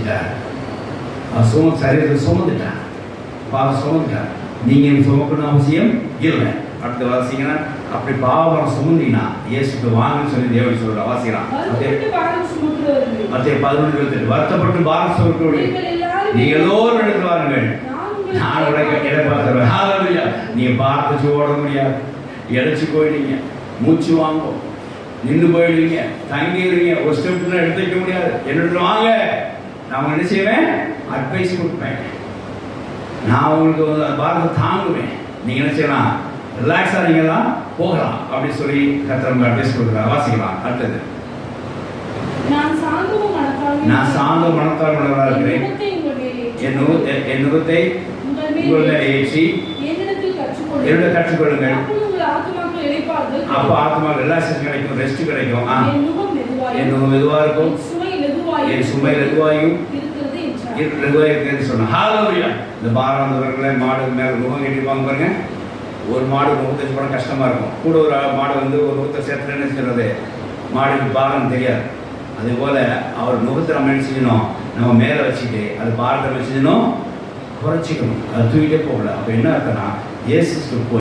வச்சுட்டார். சரீரத்தை சுமந்துட்டார், பாவம் சுமந்துட்டார். நீங்கள் சுமக்கணும் அவசியம் இல்லை. அடுத்த வாசிங்கன்னா அப்படி பாவம் சுமந்தீங்கன்னா இயேசுக்கு வாங்கன்னு சொல்லி தேவன் சொல்ற வாசிக்கிறான். மத்திய 11:28 வருத்தப்பட்டு பாரம் சுமக்கிறவர்களே நீங்கள் எல்லோரும் எடுத்து வாருங்கள், நான் உடைய எதிர்பார்த்துருவேன். ஹல்லேலூயா. நீங்க பார்த்து ஓட முடியாது, இழைச்சி போயிடுவீங்க, மூச்சு வாங்கும், நின்று போயிடுவீங்க, தங்கிடுவீங்க, ஒரு ஸ்டெப்ல எடுத்து வைக்க முடியாது. என்னோட வாங்க, நான் என்ன செய்வேன், அட்வைஸ் கொடுப்பேன், நான் உங்களுக்கு பாரத்தை தாங்குவேன். நீங்க என்ன செய்யலாம், ரிலாக்ஸா நீங்களாம் போகலாம் அப்படின்னு சொல்லி கர்த்தர் அட்வைஸ் கொடுக்குறாங்க. வாசிக்கலாம். அடுத்தது நான் சாந்த மனத்தால் உள்ளவராக இருக்கிறேன், என் நுகத்தை உங்கள் மேல் ஏற்றி என்னிடம் கற்றுக்கொள்ளுங்கள், அப்போ ஆத்மாவுக்கு ரிலாக்ஸேஷன் கிடைக்கும், ரெஸ்ட் கிடைக்கும். என் நுகம் மெதுவாக இருக்கும், என் சுமை லெதுவாயும் லெதுவாக இருக்குன்னு சொன்னேன். ஹல்லேலூயா. இந்த பாரந்தவர்களை மாடு மேலே நுகம் கட்டிப்பாங்க பாருங்க. ஒரு மாடு முகத்தை போட கஷ்டமாக இருக்கும், கூட ஒரு மாடு வந்து ஒரு முகத்தை சேர்த்துன்னு சொல்கிறது மாடுக்கு பாரம் தெரியாது. அதுபோல் அவர் முகத்தை நம்ம என்ன செய்யணும், நம்ம மேலே வச்சுட்டு அது பாரத்தை வச்சுக்கணும், குறைச்சிக்கணும், அது தூக்கிட்டே போகல. அப்போ என்ன அர்த்தம்னா இயேசு